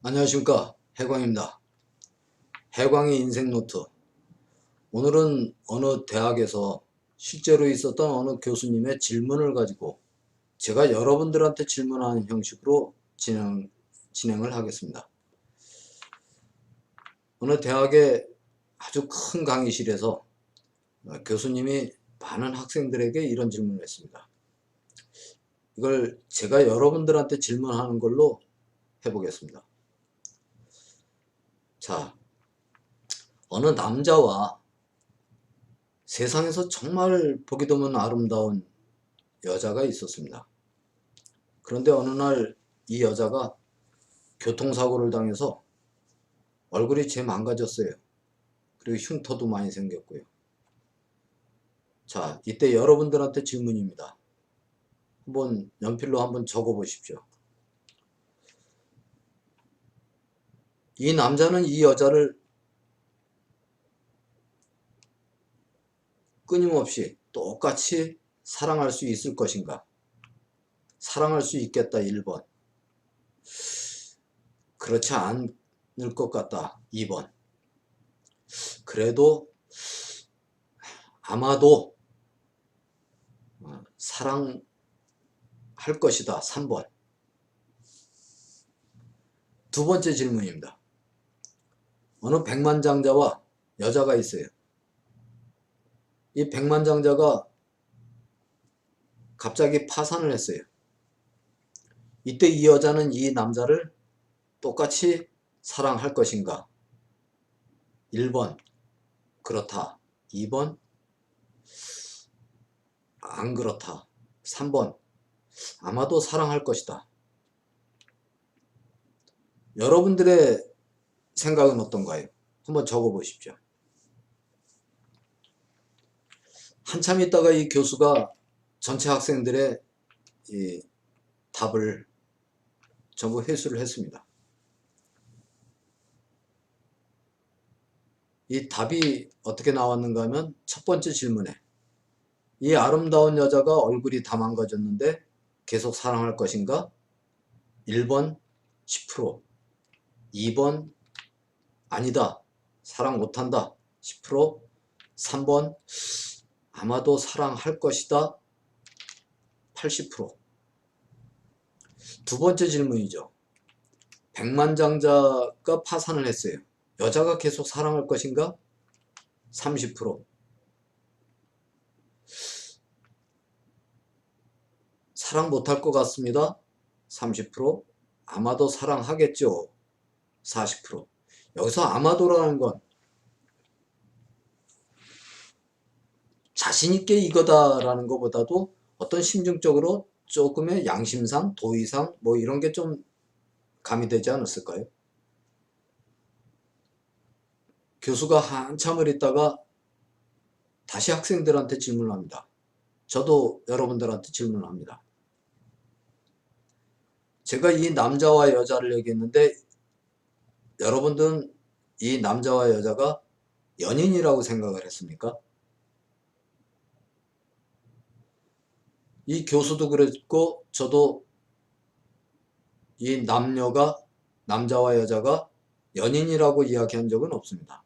안녕하십니까, 해광입니다. 해광의 인생노트. 오늘은 어느 대학에서 실제로 있었던 어느 교수님의 질문을 가지고 제가 여러분들한테 질문하는 형식으로 진행을 하겠습니다. 어느 대학의 아주 큰 강의실에서 교수님이 많은 학생들에게 이런 질문을 했습니다. 이걸 제가 여러분들한테 질문하는 걸로 해보겠습니다. 자, 어느 남자와 세상에서 정말 보기 드문 아름다운 여자가 있었습니다. 그런데 어느 날 이 여자가 교통사고를 당해서 얼굴이 제 망가졌어요. 그리고 흉터도 많이 생겼고요. 자, 이때 여러분들한테 질문입니다. 한번 연필로 한번 적어 보십시오. 이 남자는 이 여자를 끊임없이 똑같이 사랑할 수 있을 것인가? 사랑할 수 있겠다, 1번. 그렇지 않을 것 같다, 2번. 그래도 아마도 사랑할 것이다, 3번. 두 번째 질문입니다. 어느 백만장자와 여자가 있어요. 이 백만장자가 갑자기 파산을 했어요. 이때 이 여자는 이 남자를 똑같이 사랑할 것인가? 1번 그렇다, 2번 안 그렇다, 3번 아마도 사랑할 것이다. 여러분들의 생각은 어떤가요? 한번 적어 보십시오. 한참 있다가 이 교수가 전체 학생들의 이 답을 전부 회수를 했습니다. 이 답이 어떻게 나왔는가 하면 첫 번째 질문에 이 아름다운 여자가 얼굴이 다 망가졌는데 계속 사랑할 것인가? 1번 10%, 2번 아니다, 사랑 못한다 10%, 3번 아마도 사랑할 것이다 80%. 두 번째 질문이죠. 백만장자가 파산을 했어요. 여자가 계속 사랑할 것인가? 30%. 사랑 못할 것 같습니다. 30%. 아마도 사랑하겠죠. 40%. 여기서 아마도라는 건 자신있게 이거다라는 것보다도 어떤 심증적으로 조금의 양심상, 도의상 뭐 이런 게 좀 가미되지 않았을까요? 교수가 한참을 있다가 다시 학생들한테 질문을 합니다. 저도 여러분들한테 질문을 합니다. 제가 이 남자와 여자를 얘기했는데 여러분들은 이 남자와 여자가 연인이라고 생각을 했습니까? 이 교수도 그랬고 저도 이 남자와 여자가 연인이라고 이야기한 적은 없습니다.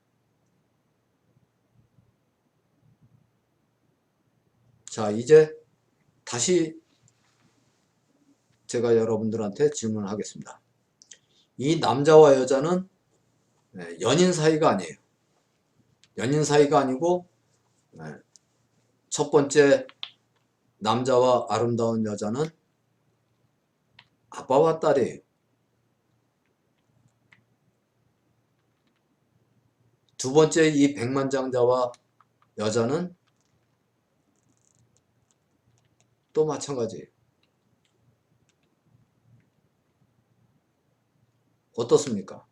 자, 이제 다시 제가 여러분들한테 질문을 하겠습니다. 이 남자와 여자는 연인 사이가 아니에요. 연인 사이가 아니고 첫 번째 남자와 아름다운 여자는 아빠와 딸이에요. 두 번째 이 백만장자와 여자는 또 마찬가지예요. 어떻습니까?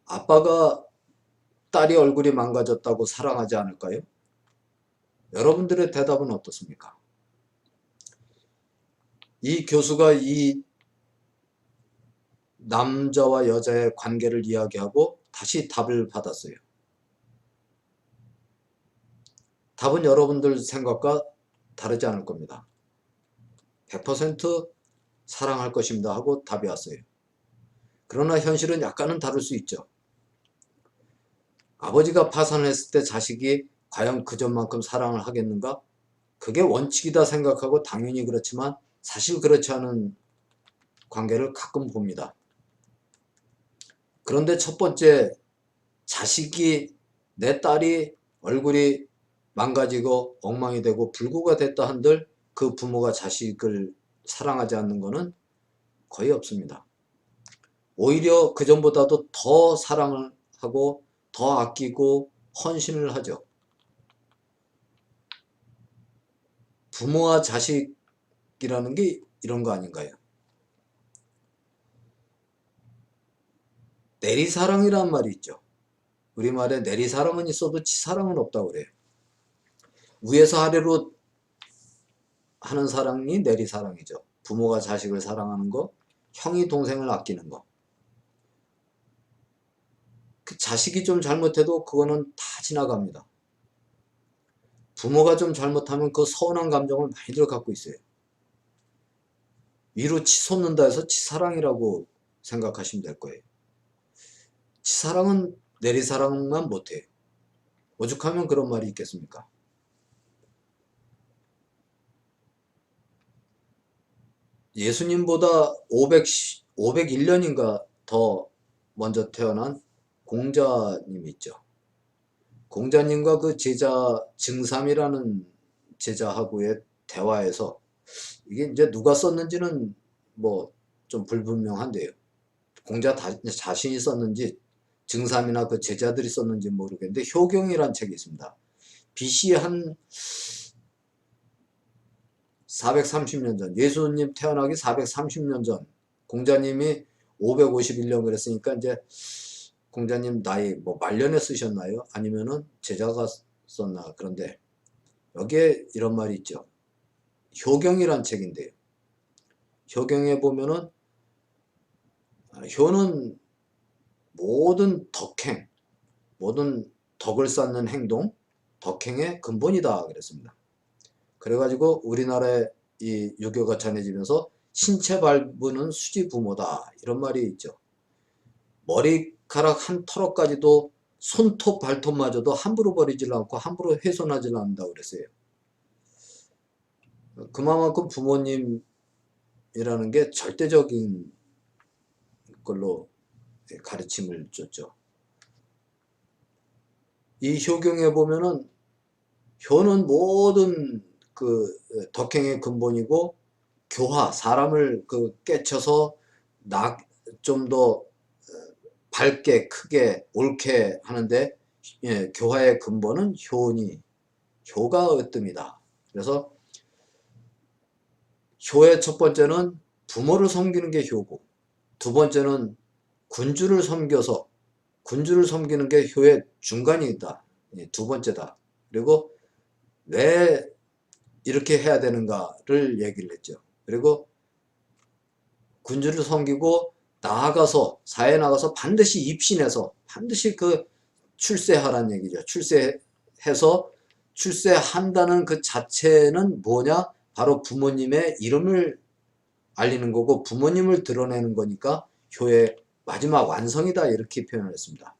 아빠가 딸이 얼굴이 망가졌다고 사랑하지 않을까요? 여러분들의 대답은 어떻습니까? 이 교수가 이 남자와 여자의 관계를 이야기하고 다시 답을 받았어요. 답은 여러분들 생각과 다르지 않을 겁니다. 100% 사랑할 것입니다 하고 답이 왔어요. 그러나 현실은 약간은 다를 수 있죠. 아버지가 파산을 했을 때 자식이 과연 그 전만큼 사랑을 하겠는가? 그게 원칙이다 생각하고 당연히 그렇지만 사실 그렇지 않은 관계를 가끔 봅니다. 그런데 첫 번째, 자식이, 내 딸이 얼굴이 망가지고 엉망이 되고 불구가 됐다 한들 그 부모가 자식을 사랑하지 않는 것은 거의 없습니다. 오히려 그전보다도 더 사랑을 하고 더 아끼고 헌신을 하죠. 부모와 자식이라는 게 이런 거 아닌가요? 내리사랑이란 말이 있죠. 우리말에 내리사랑은 있어도 치사랑은 없다고 그래요. 위에서 아래로 하는 사랑이 내리사랑이죠. 부모가 자식을 사랑하는 거, 형이 동생을 아끼는 거. 그 자식이 좀 잘못해도 그거는 다 지나갑니다. 부모가 좀 잘못하면 그 서운한 감정을 많이들 갖고 있어요. 위로 치솟는다 해서 치사랑이라고 생각하시면 될 거예요. 치사랑은 내리사랑만 못해요. 오죽하면 그런 말이 있겠습니까? 예수님보다 501년인가 더 먼저 태어난 공자님 있죠. 공자님과 그 제자 증삼이라는 제자하고의 대화에서 이게 이제 누가 썼는지는 뭐 좀 불분명한데요. 공자 자신이 썼는지 증삼이나 그 제자들이 썼는지 모르겠는데 효경이란 책이 있습니다. BC 한 430년 전, 예수님 태어나기 430년 전, 공자님이 551년 그랬으니까 이제 공자님 나이 뭐 말년에 쓰셨나요? 아니면은 제자가 썼나? 그런데 여기에 이런 말이 있죠. 효경이란 책인데요. 효경에 보면은 효는 모든 덕행, 모든 덕을 쌓는 행동, 덕행의 근본이다 그랬습니다. 그래가지고 우리나라의 이 유교가 전해지면서 신체 발부는 수지 부모다 이런 말이 있죠. 머리카락 한 털어까지도 손톱 발톱마저도 함부로 버리질 않고 함부로 훼손하지 않는다고 그랬어요. 그만큼 부모님이라는 게 절대적인 걸로 가르침을 줬죠. 이 효경에 보면은 효는 모든 그 덕행의 근본이고 교화, 사람을 그 깨쳐서 좀 더 밝게 크게 옳게 하는데 교화의 근본은 효가 으뜸이다. 그래서 효의 첫 번째는 부모를 섬기는 게 효고, 두 번째는 군주를 섬기는 게 효의 중간이다. 두 번째다. 그리고 왜 이렇게 해야 되는가를 얘기를 했죠. 그리고 군주를 섬기고 나아가서 사회에 나가서 반드시 입신해서 반드시 그 출세하라는 얘기죠. 출세해서 출세한다는 그 자체는 뭐냐? 바로 부모님의 이름을 알리는 거고 부모님을 드러내는 거니까 효의 마지막 완성이다 이렇게 표현을 했습니다.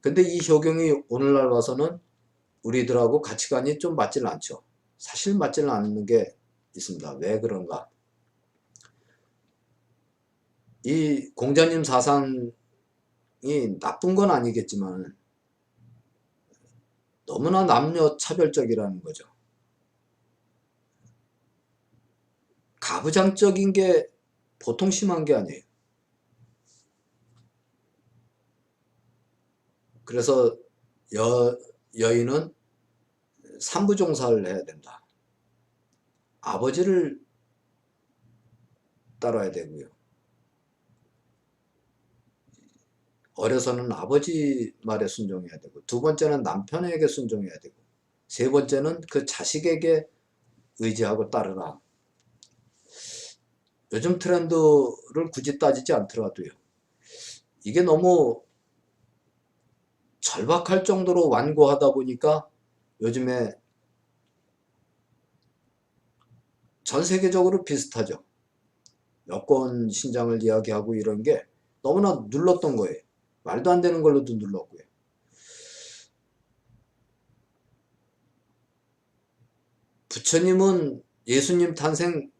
근데 이 효경이 오늘날 와서는 우리들하고 가치관이 좀 맞질 않죠. 사실 맞지는 않는 게 있습니다. 왜 그런가? 이 공자님 사상이 나쁜 건 아니겠지만 너무나 남녀 차별적이라는 거죠. 가부장적인 게 보통 심한 게 아니에요. 그래서 여인은 산부종사를 해야 된다. 아버지를 따라야 되고요. 어려서는 아버지 말에 순종해야 되고, 두 번째는 남편에게 순종해야 되고, 세 번째는 그 자식에게 의지하고 따르라. 요즘 트렌드를 굳이 따지지 않더라도요. 이게 너무 절박할 정도로 완고하다 보니까 요즘에 전 세계적으로 비슷하죠. 여권 신장을 이야기하고 이런 게 너무나 눌렀던 거예요. 말도 안 되는 걸로도 눌렀고요. 부처님은 예수님 탄생보다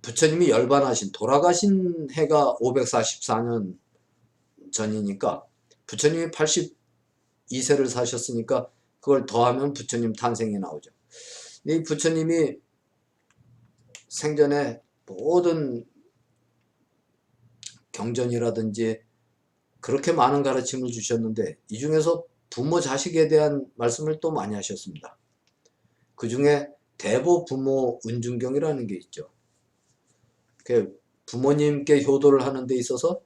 부처님이 열반하신 돌아가신 해가 544년 전이니까 부처님이 82세를 사셨으니까 그걸 더하면 부처님 탄생이 나오죠. 이 부처님이 생전에 모든 경전이라든지 그렇게 많은 가르침을 주셨는데 이 중에서 부모 자식에 대한 말씀을 또 많이 하셨습니다. 그 중에 대보 부모 은중경이라는 게 있죠. 부모님께 효도를 하는 데 있어서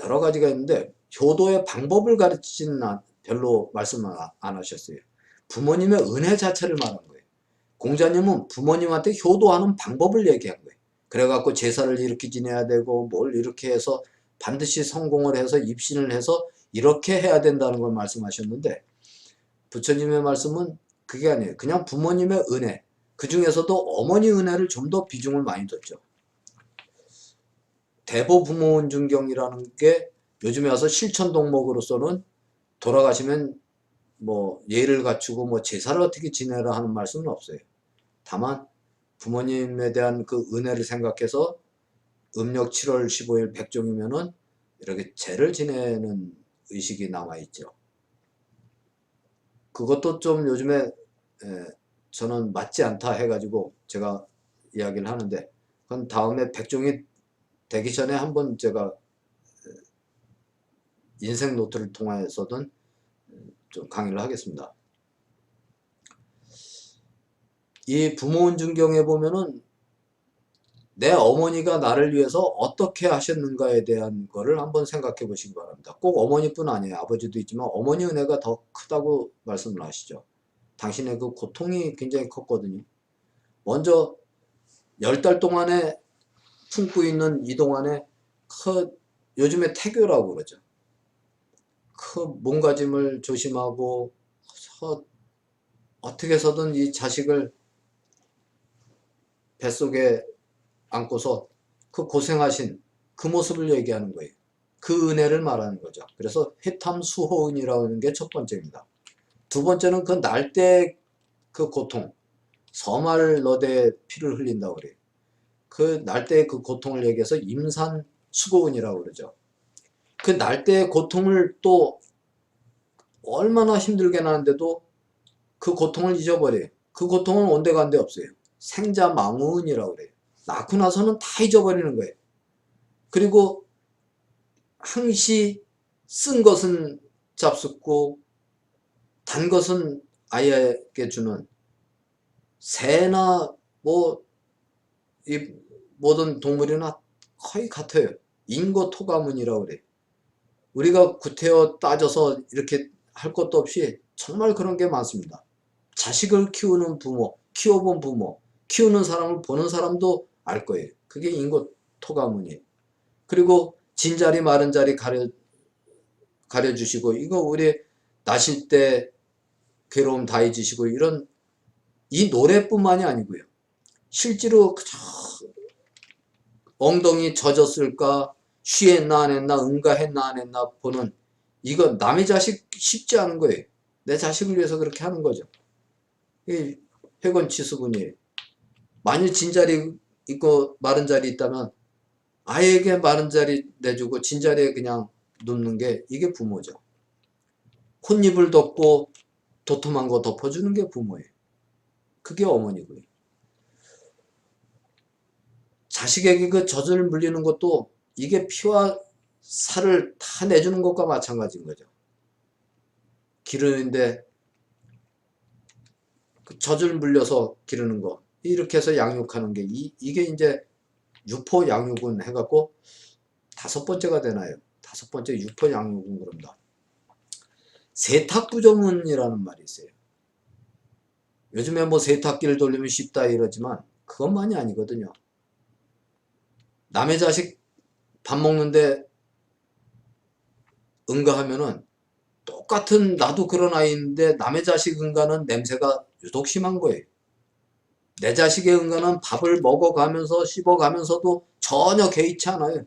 여러 가지가 있는데 효도의 방법을 가르치지는 별로 말씀을 안 하셨어요. 부모님의 은혜 자체를 말한 거예요. 공자님은 부모님한테 효도하는 방법을 얘기한 거예요. 그래갖고 제사를 이렇게 지내야 되고 뭘 이렇게 해서 반드시 성공을 해서 입신을 해서 이렇게 해야 된다는 걸 말씀하셨는데 부처님의 말씀은 그게 아니에요. 그냥 부모님의 은혜, 그 중에서도 어머니 은혜를 좀 더 비중을 많이 뒀죠. 대보부모은중경이라는 게 요즘에 와서 실천동목으로서는 돌아가시면 뭐 예를 갖추고 뭐 제사를 어떻게 지내라 하는 말씀은 없어요. 다만 부모님에 대한 그 은혜를 생각해서 음력 7월 15일 백종이면은 이렇게 제를 지내는 의식이 남아있죠. 그것도 좀 요즘에 저는 맞지 않다 해가지고 제가 이야기를 하는데 그건 다음에 백종이 되기 전에 한번 제가 인생 노트를 통해서든 좀 강의를 하겠습니다. 이 부모은중경에 보면은 내 어머니가 나를 위해서 어떻게 하셨는가에 대한 거를 한번 생각해 보시기 바랍니다. 꼭 어머니뿐 아니에요. 아버지도 있지만 어머니 은혜가 더 크다고 말씀을 하시죠. 당신의 그 고통이 굉장히 컸거든요. 먼저 10달 동안에 품고 있는 이 동안에 요즘에 태교라고 그러죠. 그 몸가짐을 조심하고 어떻게 해서든 이 자식을 뱃속에 안고서 그 고생하신 그 모습을 얘기하는 거예요. 그 은혜를 말하는 거죠. 그래서 해탐수호은이라는 게 첫 번째입니다. 두 번째는 그 날 때 그 고통, 서말 너대 피를 흘린다고 그래요. 그 날 때 그 고통을 얘기해서 임산수고은이라고 그러죠. 그 날 때의 고통을 또 얼마나 힘들게 나는데도 그 고통을 잊어버려요. 그 고통은 온데간데 없어요. 생자망우은이라고 그래요. 낳고 나서는 다 잊어버리는 거예요. 그리고 항시 쓴 것은 잡숫고 단 것은 아이에게 주는 새나 뭐 이 모든 동물이나 거의 같아요. 인고토가문이라고 그래요. 우리가 구태여 따져서 이렇게 할 것도 없이 정말 그런 게 많습니다. 자식을 키우는 부모, 키워본 부모, 키우는 사람을 보는 사람도 알 거예요. 그게 인고토가문이에요. 그리고 진자리 마른 자리 가려주시고 이거 우리 나실 때 괴로움 다 잊으시고 이런 이 노래뿐만이 아니고요. 실제로 엉덩이 젖었을까 쉬했나 안 했나 응가했나 안 했나 보는 이거 남의 자식 쉽지 않은 거예요. 내 자식을 위해서 그렇게 하는 거죠. 이 회권치수분이에요. 만일 진자리 있고 마른 자리 있다면 아이에게 마른 자리 내주고 진자리에 그냥 눕는 게 이게 부모죠. 콧입을 덮고 도톰한 거 덮어주는 게 부모예요. 그게 어머니고요. 자식에게 그 젖을 물리는 것도 이게 피와 살을 다 내주는 것과 마찬가지인 거죠. 기르는데 그 젖을 물려서 기르는 거 이렇게 해서 양육하는 게 이게 이제 유포 양육은 해갖고 5번째가 되나요? 5번째 유포 양육은 그럽니다. 세탁부정은이라는 말이 있어요. 요즘에 뭐 세탁기를 돌리면 쉽다 이러지만 그것만이 아니거든요. 남의 자식 밥 먹는데 응가하면은 똑같은 나도 그런 아이인데 남의 자식 응가는 냄새가 유독 심한 거예요. 내 자식의 응가는 밥을 먹어가면서 씹어가면서도 전혀 개의치 않아요.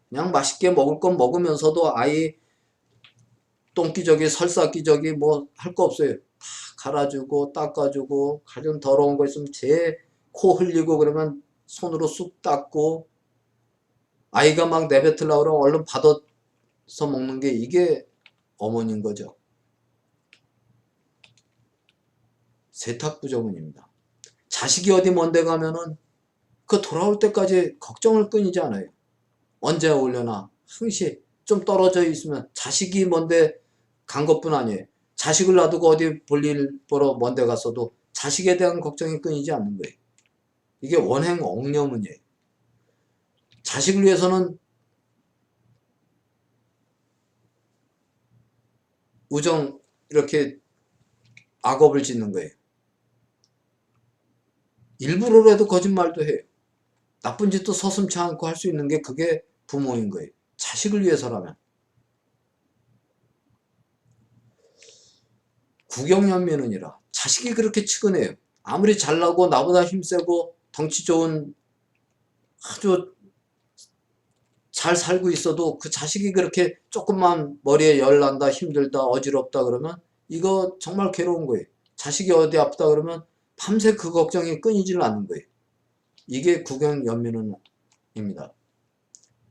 그냥 맛있게 먹을 건 먹으면서도 아이 똥기저귀 설사기저귀 뭐 할 거 없어요. 다 갈아주고 닦아주고 가장 더러운 거 있으면 제 코 흘리고 그러면 손으로 쑥 닦고 아이가 막 내뱉으려고 그러면 얼른 받아서 먹는 게 이게 어머니인 거죠. 세탁부정은입니다. 자식이 어디 먼데 가면은 그 돌아올 때까지 걱정을 끊이지 않아요. 언제 오려나 항시 좀 떨어져 있으면 자식이 먼데 간 것뿐 아니에요. 자식을 놔두고 어디 볼일 보러 먼데 갔어도 자식에 대한 걱정이 끊이지 않는 거예요. 이게 원행 억녀문이에요. 자식을 위해서는 우정 이렇게 악업을 짓는 거예요. 일부러라도 거짓말도 해요. 나쁜 짓도 서슴지 않고 할 수 있는 게 그게 부모인 거예요. 자식을 위해서라면. 구경연민은이라 자식이 그렇게 측은해요. 아무리 잘나고 나보다 힘세고 덩치 좋은 아주 잘 살고 있어도 그 자식이 그렇게 조금만 머리에 열 난다 힘들다 어지럽다 그러면 이거 정말 괴로운 거예요. 자식이 어디 아프다 그러면 밤새 그 걱정이 끊이질 않는 거예요. 이게 구경연민은입니다.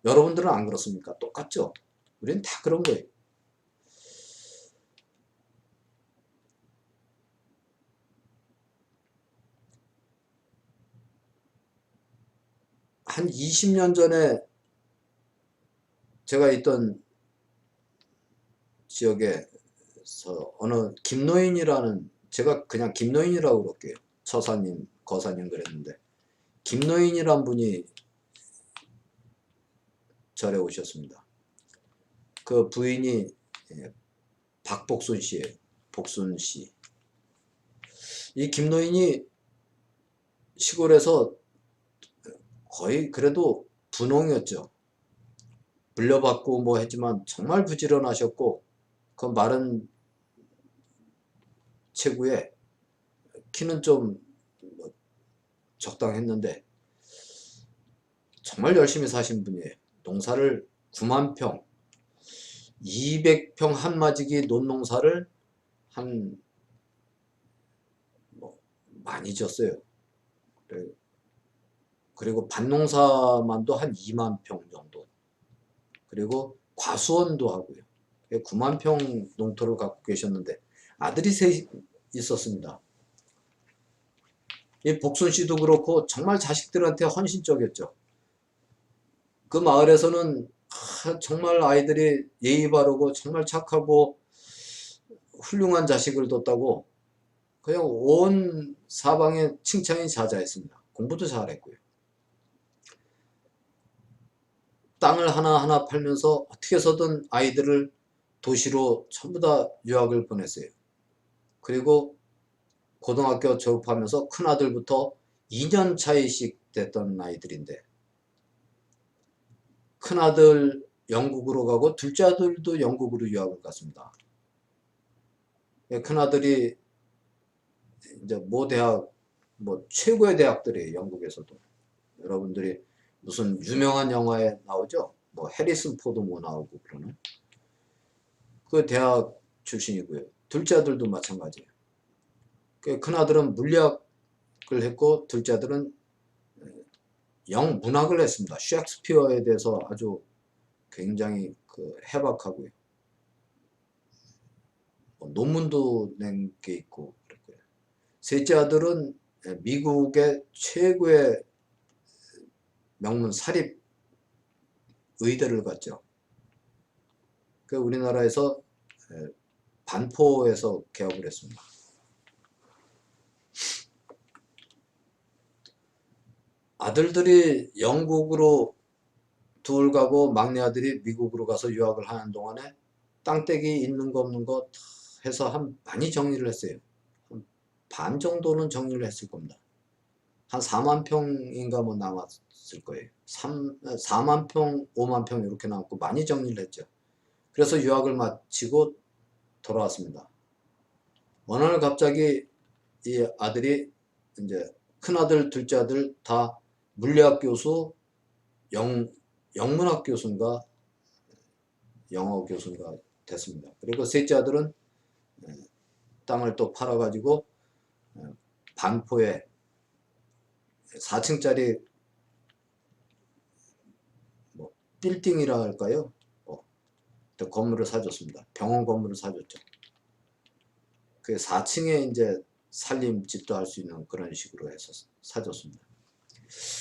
여러분들은 안 그렇습니까? 똑같죠? 우리는 다 그런 거예요. 한 20년 전에 제가 있던 지역에서 어느 김노인이라는, 제가 그냥 김노인이라고 그럴게요. 처사님, 거사님 그랬는데 김노인이란 분이 절에 오셨습니다. 그 부인이 박복순 씨예요. 복순 씨. 이 김노인이 시골에서 거의 그래도 분홍이었죠. 물려받고 뭐 했지만 정말 부지런하셨고 그 마른 체구에 키는 좀 적당했는데 정말 열심히 사신 분이에요. 농사를 9만 평, 200평 한마지기 논농사를 한 뭐 많이 졌어요. 그리고 밭농사만도 한 2만 평 정도. 그리고 과수원도 하고요. 9만 평 농토를 갖고 계셨는데 아들이 셋 있었습니다. 이 복순 씨도 그렇고 정말 자식들한테 헌신적이었죠. 그 마을에서는 정말 아이들이 예의 바르고 정말 착하고 훌륭한 자식을 뒀다고 그냥 온 사방에 칭찬이 자자했습니다. 공부도 잘했고요. 땅을 하나하나 팔면서 어떻게 해서든 아이들을 도시로 전부 다 유학을 보냈어요. 그리고 고등학교 졸업하면서 큰아들부터 2년 차이씩 됐던 아이들인데 큰아들 영국으로 가고 둘째 아들도 영국으로 유학을 갔습니다. 큰아들이 이제 모 대학, 뭐 최고의 대학들이에요. 영국에서도. 여러분들이 무슨 유명한 영화에 나오죠? 뭐 해리슨 포드 뭐 나오고 그러는 그 대학 출신이고요. 둘째 아들도 마찬가지예요. 큰아들은 물리학을 했고 둘째 아들은 영문학을 했습니다. 셰익스피어에 대해서 아주 굉장히 그 해박하고요. 뭐 논문도 낸 게 있고 그랬고요. 셋째 아들은 미국의 최고의 명문 사립 의대를 갔죠. 그 우리나라에서 반포에서 개업을 했습니다. 아들들이 영국으로 둘 가고 막내 아들이 미국으로 가서 유학을 하는 동안에 땅떼기 있는 거 없는 거 해서 한 많이 정리를 했어요. 한 반 정도는 정리를 했을 겁니다. 한 4만 평인가 뭐 남았을 거예요. 4만 평, 5만 평 이렇게 남았고 많이 정리를 했죠. 그래서 유학을 마치고 돌아왔습니다. 어느 날 갑자기 이 아들이 이제 큰아들, 둘째 아들 다 물리학 교수, 영문학 교수인가 영어 교수인가 됐습니다. 그리고 셋째 아들은 땅을 또 팔아가지고 반포에 4층짜리 뭐 빌딩이라 할까요? 건물을 사줬습니다. 병원 건물을 사줬죠. 그 4층에 이제 살림집도 할 수 있는 그런 식으로 해서 사줬습니다.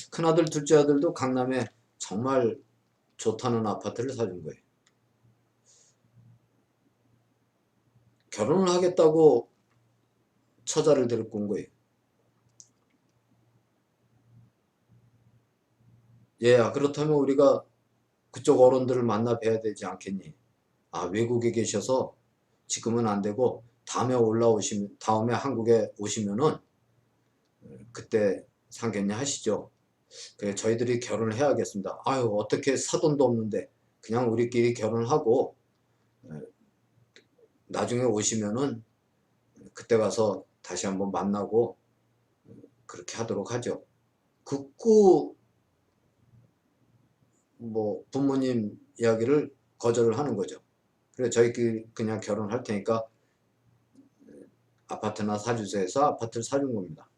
큰아들, 둘째 아들도 강남에 정말 좋다는 아파트를 사준 거예요. 결혼을 하겠다고 처자를 데리고 온 거예요. 얘야, 그렇다면 우리가 그쪽 어른들을 만나 뵈야 되지 않겠니? 아, 외국에 계셔서 지금은 안 되고 다음에 한국에 오시면은 그때 상견례 하시죠. 그래, 저희들이 결혼을 해야겠습니다. 아유, 어떻게 사돈도 없는데 그냥 우리끼리 결혼을 하고 나중에 오시면은 그때 가서 다시 한번 만나고 그렇게 하도록 하죠. 극구 뭐 부모님 이야기를 거절을 하는 거죠. 그래, 저희끼리 그냥 결혼할 테니까 아파트나 사주세요 해서 아파트를 사준 겁니다.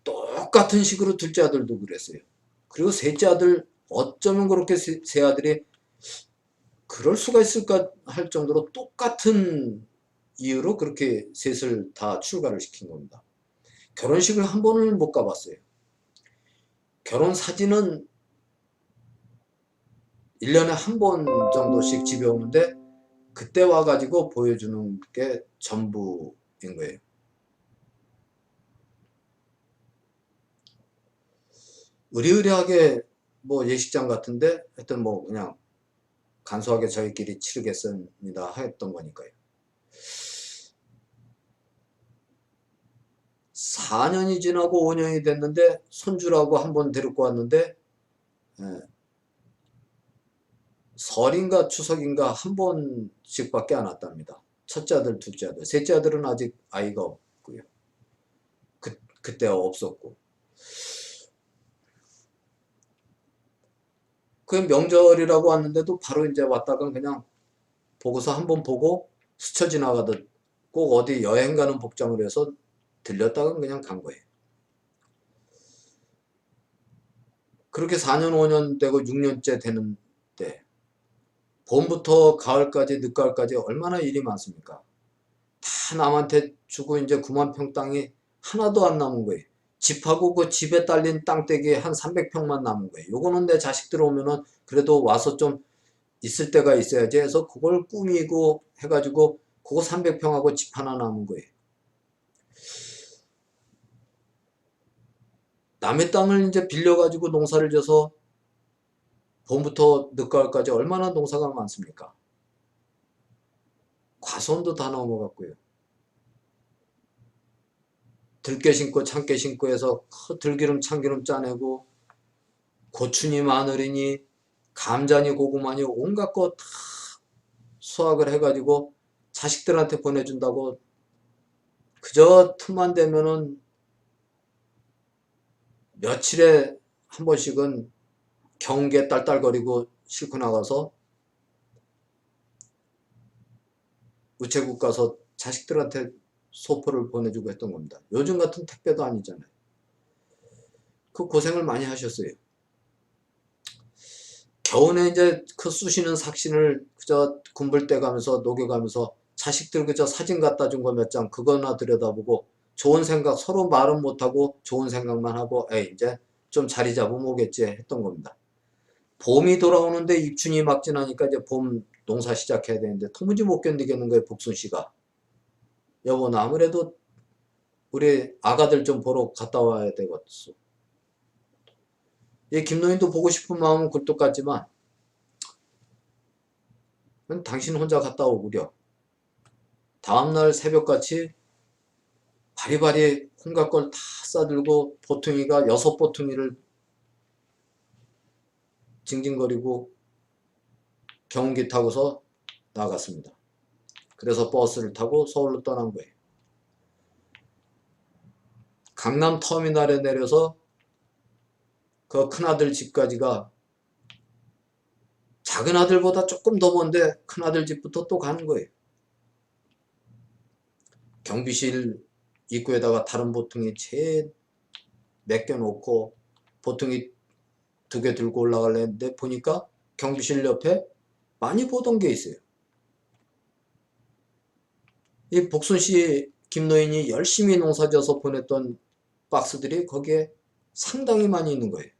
똑같은 식으로 둘째 아들도 그랬어요. 그리고 셋째 아들, 어쩌면 그렇게 세 아들이 그럴 수가 있을까 할 정도로 똑같은 이유로 그렇게 셋을 다 출가를 시킨 겁니다. 결혼식을 한 번을 못 가봤어요. 결혼 사진은 1년에 한 번 정도씩 집에 오는데 그때 와가지고 보여주는 게 전부인 거예요. 의리의리하게 뭐 예식장 같은데 하여튼 뭐 그냥 간소하게 저희끼리 치르겠습니다 했던 거니까요. 4년이 지나고 5년이 됐는데 손주라고 한번 데리고 왔는데 설인가 추석인가 한 번씩밖에 안 왔답니다. 첫째 아들, 둘째 아들. 셋째 아들은 아직 아이가 없고요. 그때 없었고. 그 명절이라고 왔는데도 바로 이제 왔다가 그냥 보고서 한번 보고 스쳐 지나가듯 꼭 어디 여행 가는 복장을 해서 들렸다가 그냥 간 거예요. 그렇게 4년, 5년 되고 6년째 되는데 봄부터 가을까지 늦가을까지 얼마나 일이 많습니까? 다 남한테 주고 이제 9만 평 땅이 하나도 안 남은 거예요. 집하고 그 집에 딸린 땅떼기 한 300평만 남은 거예요. 요거는 내 자식들 오면은 그래도 와서 좀 있을 때가 있어야지 해서 그걸 꾸미고 해가지고 그거 300평하고 집 하나 남은 거예요. 남의 땅을 이제 빌려가지고 농사를 져서 봄부터 늦가을까지 얼마나 농사가 많습니까? 과수원도 다 넘어갔고요. 들깨 심고 참깨 심고 해서 들기름 참기름 짜내고 고추니 마늘이니 감자니 고구마니 온갖 거 다 수확을 해가지고 자식들한테 보내준다고 그저 틈만 되면은 며칠에 한 번씩은 경계 딸딸거리고 싣고 나가서 우체국 가서 자식들한테 소포를 보내주고 했던 겁니다. 요즘 같은 택배도 아니잖아요. 그 고생을 많이 하셨어요. 겨우내 이제 그 쑤시는 삭신을 그저 군불 떼가면서 녹여가면서 자식들 그저 사진 갖다 준 거 몇 장 그거나 들여다보고 좋은 생각 서로 말은 못하고 좋은 생각만 하고 에이 이제 좀 자리 잡으면 오겠지 했던 겁니다. 봄이 돌아오는데 입춘이 막 지나니까 이제 봄 농사 시작해야 되는데 도무지 못 견디겠는 거예요. 복순 씨가. 여보 나 아무래도 우리 아가들 좀 보러 갔다 와야 되겠어. 이 김노인도 보고 싶은 마음은 굴뚝 같지만 당신 혼자 갔다 오구려. 다음날 새벽같이 바리바리 혼갖 걸 다 싸들고 보퉁이가 6보퉁이를 징징거리고 경운기 타고서 나갔습니다. 그래서 버스를 타고 서울로 떠난 거예요. 강남 터미널에 내려서 그 큰아들 집까지가 작은 아들보다 조금 더 먼데 큰아들 집부터 또 가는 거예요. 경비실 입구에다가 다른 보통이 채 맡겨놓고 보통이 2개 들고 올라가려 했는데 보니까 경비실 옆에 많이 보던 게 있어요. 이 복순씨 김노인이 열심히 농사져서 보냈던 박스들이 거기에 상당히 많이 있는 거예요.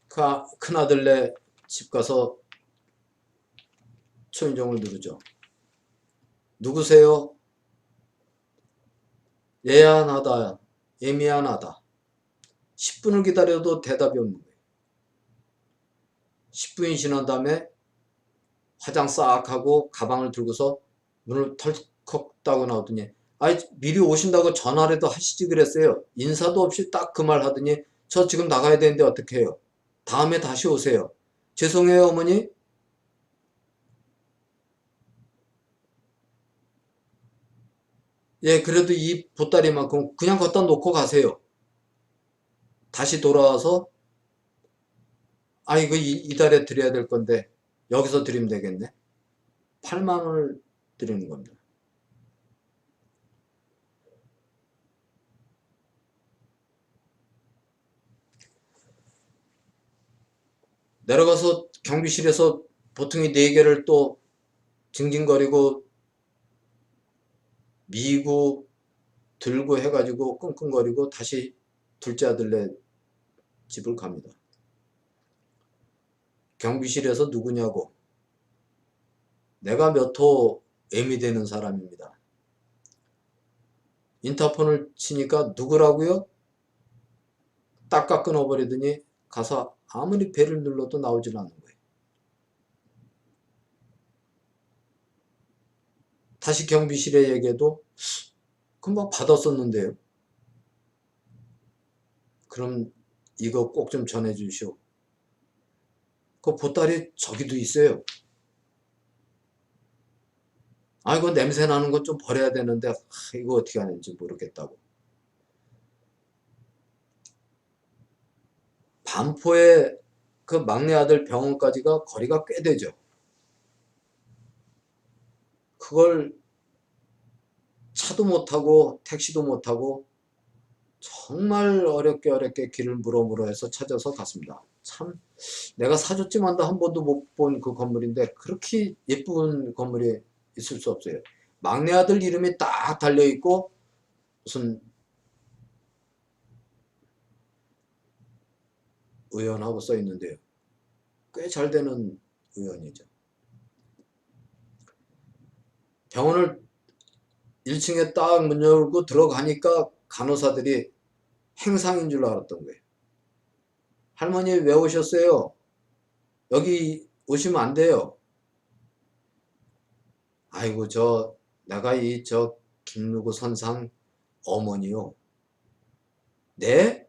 그 큰아들네 집 가서 초인종을 누르죠. 누구세요? 얘야 나다. 얘 미안하다. 10분을 기다려도 대답이 없는 거예요. 10분이 지난 다음에 화장 싹 하고 가방을 들고서 문을 털컥 따고 나오더니 아이 미리 오신다고 전화라도 하시지 그랬어요. 인사도 없이 딱 그 말 하더니 저 지금 나가야 되는데 어떻게 해요? 다음에 다시 오세요. 죄송해요 어머니. 예 그래도 이 보따리만큼 그냥 갖다 놓고 가세요. 다시 돌아와서 아 이거 이달에 드려야 될 건데 여기서 드리면 되겠네. 8만 원을 드리는 겁니다. 내려가서 경비실에서 보통이 4개를 또 징징거리고 미고 들고 해가지고 끙끙거리고 다시 둘째 아들네 집을 갑니다. 경비실에서 누구냐고. 내가 몇 호 M이 되는 사람입니다. 인터폰을 치니까 누구라고요? 딱딱 끊어버리더니 가서 아무리 배를 눌러도 나오질 않는 거예요. 다시 경비실에 얘기해도 금방 받았었는데요. 그럼 이거 꼭 좀 전해주시오. 그 보따리 저기도 있어요. 아 이거 냄새 나는 거 좀 버려야 되는데 이거 어떻게 하는지 모르겠다고. 반포에 그 막내 아들 병원까지가 거리가 꽤 되죠. 그걸 차도 못 타고 택시도 못 타고 정말 어렵게 길을 물어 해서 찾아서 갔습니다. 참 내가 사줬지만도 한 번도 못 본 그 건물인데 그렇게 예쁜 건물이 있을 수 없어요. 막내 아들 이름이 딱 달려있고 무슨 의원하고 써 있는데요. 꽤 잘 되는 의원이죠. 병원을 1층에 딱 문 열고 들어가니까 간호사들이 행상인 줄 알았던 거예요. 할머니 왜 오셨어요? 여기 오시면 안 돼요. 아이고 내가 저 김누구 선상 어머니요. 네?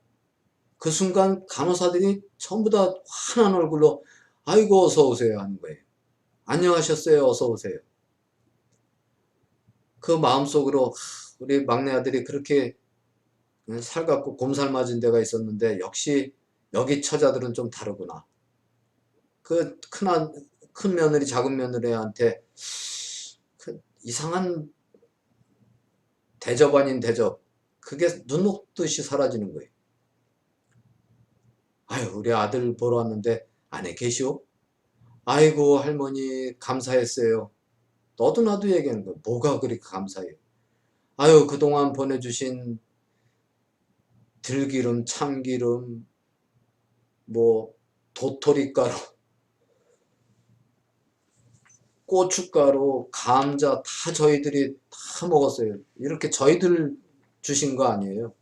그 순간 간호사들이 전부 다 환한 얼굴로 아이고 어서 오세요 하는 거예요. 안녕하셨어요 어서 오세요. 그 마음속으로 우리 막내 아들이 그렇게 살갑고 곰살 맞은 데가 있었는데 역시 여기 처자들은 좀 다르구나. 그 큰 며느리 작은 며느리한테 그 이상한 대접 아닌 대접 그게 눈 녹듯이 사라지는 거예요. 아유 우리 아들 보러 왔는데 안에 계시오? 아이고 할머니 감사했어요. 너도 나도 얘기하는 거야. 뭐가 그렇게 감사해요. 아유 그동안 보내주신 들기름 참기름 뭐 도토리가루 고춧가루 감자 다 저희들이 다 먹었어요. 이렇게 저희들 주신 거 아니에요.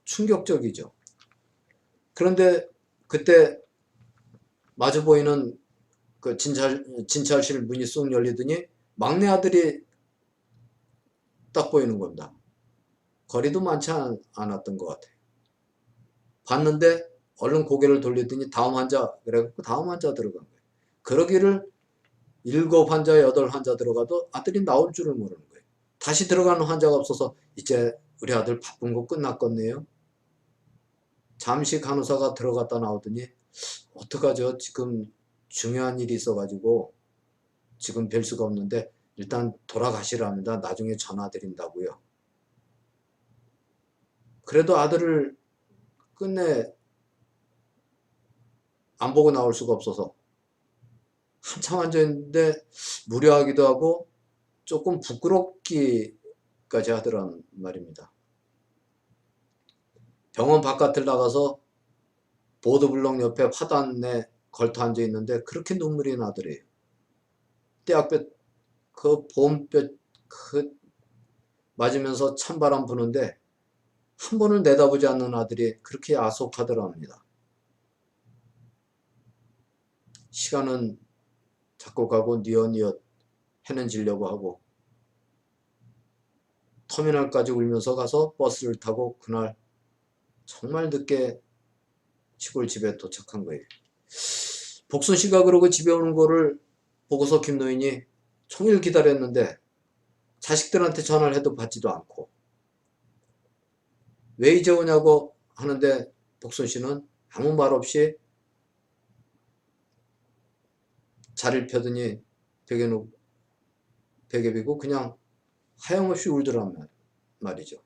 충격적이죠. 그런데 그때 마주 보이는 그 진찰실 문이 쑥 열리더니 막내 아들이 딱 보이는 겁니다. 거리도 많지 않았던 것 같아요. 봤는데 얼른 고개를 돌리더니 다음 환자 그래갖고 다음 환자 들어간 거예요. 그러기를 7 환자, 8 환자 들어가도 아들이 나올 줄을 모르는 거예요. 다시 들어가는 환자가 없어서 이제 우리 아들 바쁜 거 끝났겠네요. 잠시 간호사가 들어갔다 나오더니 어떡하죠? 지금 중요한 일이 있어가지고 지금 뵐 수가 없는데 일단 돌아가시랍니다. 나중에 전화 드린다고요. 그래도 아들을 끝내 안 보고 나올 수가 없어서 한참 앉아있는데 무료하기도 하고 조금 부끄럽기까지 하더란 말입니다. 병원 바깥을 나가서 보도블록 옆에 화단에 걸터 앉아있는데 그렇게 눈물이 나더래요. 떼약볕 그 봄볕 그 맞으면서 찬바람 부는데 한 번을 내다보지 않는 아들이 그렇게 야속하더랍니다. 시간은 자꾸 가고 뉘엿뉘엿 해는 지려고 하고 터미널까지 울면서 가서 버스를 타고 그날 정말 늦게 시골 집에 도착한 거예요. 복순 씨가 그러고 집에 오는 거를 보고서 김노인이 종일 기다렸는데 자식들한테 전화를 해도 받지도 않고 왜 이제 오냐고 하는데 복순 씨는 아무 말 없이 자리를 펴더니 베개 비고 그냥 하염없이 울더란 말이죠.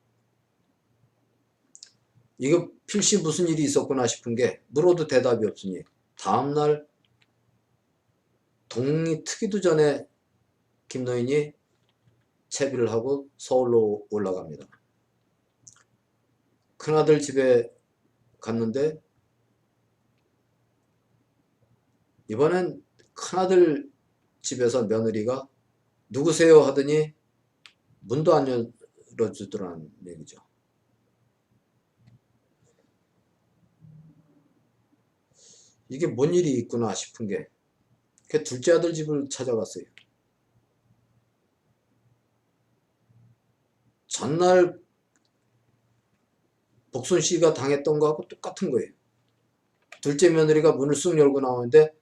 이거 필시 무슨 일이 있었구나 싶은 게 물어도 대답이 없으니 다음날 동이 트기도 전에 김노인이 채비를 하고 서울로 올라갑니다. 큰아들 집에 갔는데 이번엔 큰아들 집에서 며느리가 누구세요 하더니 문도 안 열어주더라는 얘기죠. 이게 뭔 일이 있구나 싶은 게 둘째 아들 집을 찾아갔어요. 전날 복순 씨가 당했던 거하고 똑같은 거예요. 둘째 며느리가 문을 쑥 열고 나오는데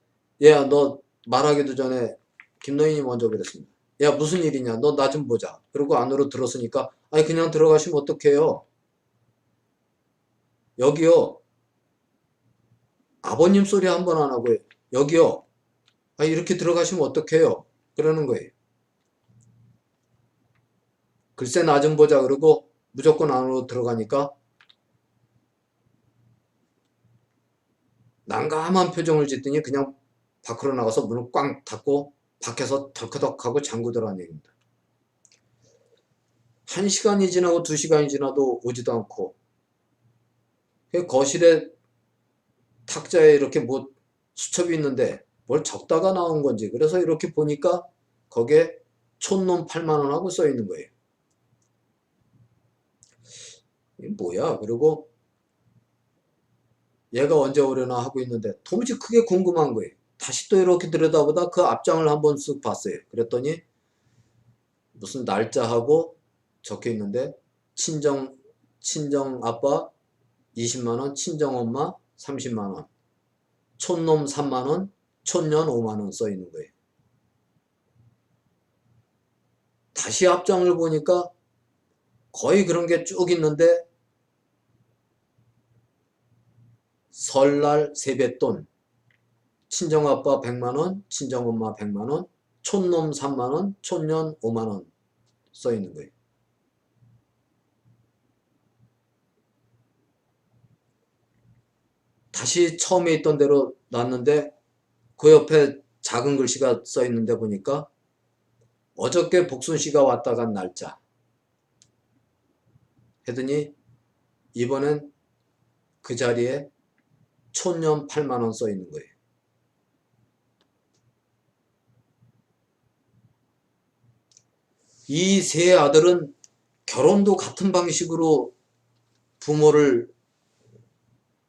야, 너 말하기도 전에 김노인이 먼저 그랬습니다. 야, 무슨 일이냐? 너 나 좀 보자. 그리고 안으로 들었으니까 아니 그냥 들어가시면 어떡해요? 여기요. 아버님 소리 한 번 안 하고 여기요. 아, 이렇게 들어가시면 어떡해요? 그러는 거예요. 글쎄 나 좀 보자 그러고 무조건 안으로 들어가니까 난감한 표정을 짓더니 그냥 밖으로 나가서 문을 꽝 닫고 밖에서 덜커덕하고 잠그더라는 얘기입니다. 1시간이 지나고 2시간이 지나도 오지도 않고 거실에 탁자에 이렇게 뭐 수첩이 있는데 뭘 적다가 나온 건지 그래서 이렇게 보니까 거기에 촌놈 8만원 하고 써 있는 거예요. 이게 뭐야? 그리고 얘가 언제 오려나 하고 있는데 도무지 그게 궁금한 거예요. 다시 또 이렇게 들여다보다 그 앞장을 한번 쓱 봤어요. 그랬더니 무슨 날짜하고 적혀 있는데 친정 아빠 20만원, 친정 엄마 30만원, 촌놈 3만원, 촌년 5만원 써 있는 거예요. 다시 앞장을 보니까 거의 그런 게 쭉 있는데 설날 세뱃돈 친정아빠 100만원, 친정엄마 100만원, 촌놈 3만원, 촌년 5만원 써 있는 거예요. 다시 처음에 있던 대로 놨는데 그 옆에 작은 글씨가 써 있는데 보니까 어저께 복순 씨가 왔다 간 날짜 했더니 이번엔 그 자리에 촌년 8만원 써 있는 거예요. 이 세 아들은 결혼도 같은 방식으로 부모를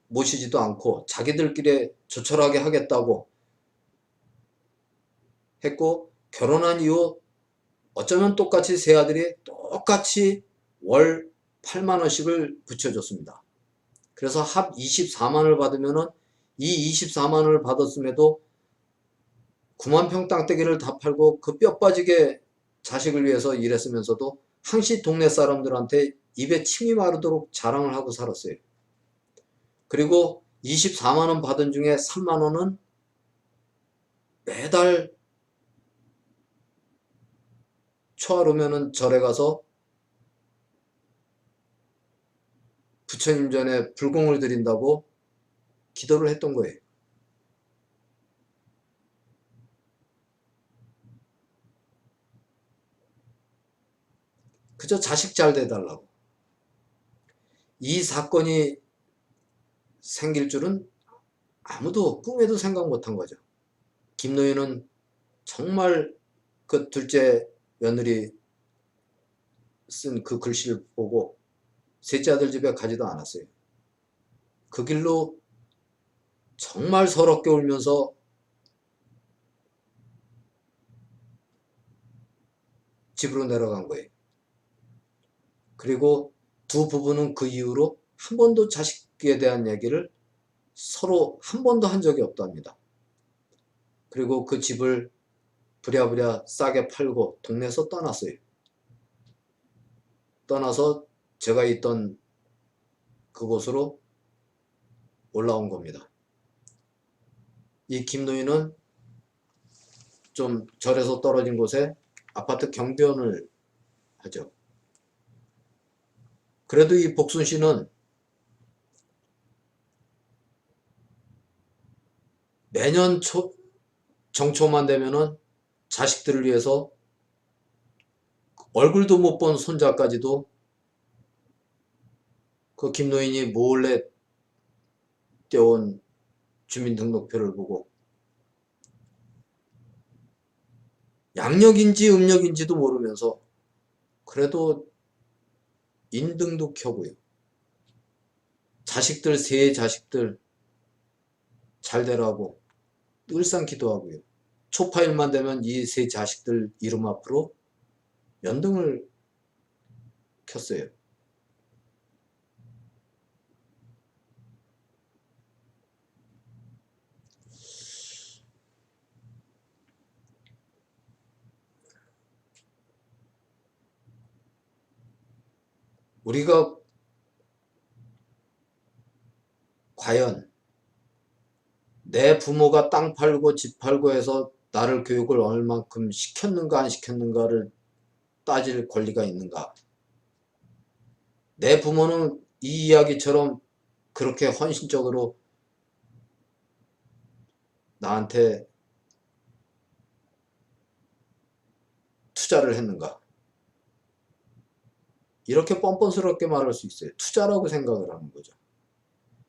모시지도 않고 자기들끼리 조촐하게 하겠다고 했고 결혼한 이후 어쩌면 똑같이 세 아들이 똑같이 월 8만원씩을 붙여줬습니다. 그래서 합 24만원을 받으면은 이 24만원을 받았음에도 9만 평 땅떼기를 다 팔고 그 뼈 빠지게 자식을 위해서 일했으면서도 항시 동네 사람들한테 입에 침이 마르도록 자랑을 하고 살았어요. 그리고 24만원 받은 중에 3만원은 매달 초하루면은 절에 가서 부처님 전에 불공을 드린다고 기도를 했던 거예요. 그저 자식 잘 돼달라고. 이 사건이 생길 줄은 아무도 꿈에도 생각 못한 거죠. 김노인은 정말 그 둘째 며느리 쓴 그 글씨를 보고 셋째 아들 집에 가지도 않았어요. 그 길로 정말 서럽게 울면서 집으로 내려간 거예요. 그리고 두 부부는 그 이후로 한 번도 자식에 대한 얘기를 서로 한 번도 한 적이 없답니다. 그리고 그 집을 부랴부랴 싸게 팔고 동네에서 떠났어요. 떠나서 제가 있던 그곳으로 올라온 겁니다. 이 김노인은 좀 절에서 떨어진 곳에 아파트 경비원을 하죠. 그래도 이 복순 씨는 매년 정초만 되면은 자식들을 위해서 얼굴도 못 본 손자까지도 그 김노인이 몰래 떼온 주민등록표를 보고 양력인지 음력인지도 모르면서 그래도 인등도 켜고요. 자식들 세 자식들 잘 되라고 늘상 기도하고요. 초파일만 되면 이 세 자식들 이름 앞으로 연등을 켰어요. 우리가 과연 내 부모가 땅 팔고 집 팔고 해서 나를 교육을 얼만큼 시켰는가 안 시켰는가를 따질 권리가 있는가? 내 부모는 이 이야기처럼 그렇게 헌신적으로 나한테 투자를 했는가? 이렇게 뻔뻔스럽게 말할 수 있어요. 투자라고 생각을 하는 거죠.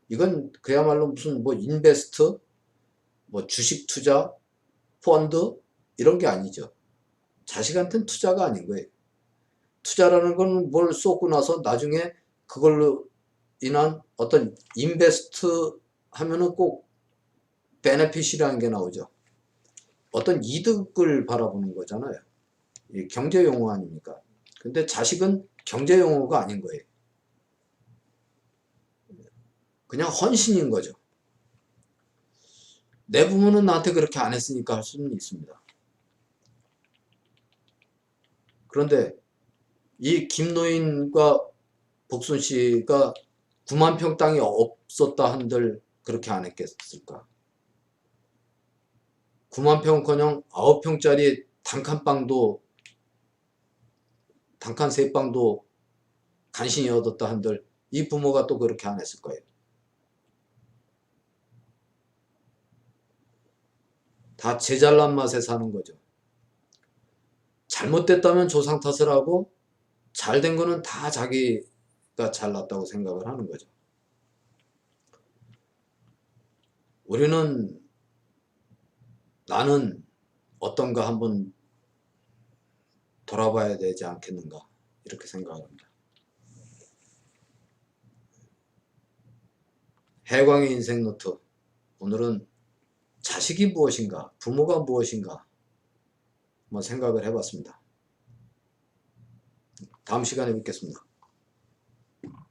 이건 그야말로 무슨 뭐 인베스트, 뭐 주식 투자, 펀드 이런 게 아니죠. 자식한테는 투자가 아닌 거예요. 투자라는 건 뭘 쏟고 나서 나중에 그걸로 인한 어떤 인베스트 하면은 꼭 베네핏이라는 게 나오죠. 어떤 이득을 바라보는 거잖아요. 이 경제 용어 아닙니까? 근데 자식은 경제 용어가 아닌 거예요. 그냥 헌신인 거죠. 내 부모는 나한테 그렇게 안 했으니까 할 수는 있습니다. 그런데 이 김노인과 복순 씨가 9만 평 땅이 없었다 한들 그렇게 안 했겠을까? 9만 평커녕 9평짜리 단칸방도 단칸 3방도 간신히 얻었다 한들 이 부모가 또 그렇게 안 했을 거예요. 다 제 잘난 맛에 사는 거죠. 잘못됐다면 조상 탓을 하고 잘된 거는 다 자기가 잘났다고 생각을 하는 거죠. 우리는 나는 어떤가 한번 돌아봐야 되지 않겠는가 이렇게 생각합니다. 해광의 인생 노트, 오늘은 자식이 무엇인가, 부모가 무엇인가 한번 생각을 해봤습니다. 다음 시간에 뵙겠습니다.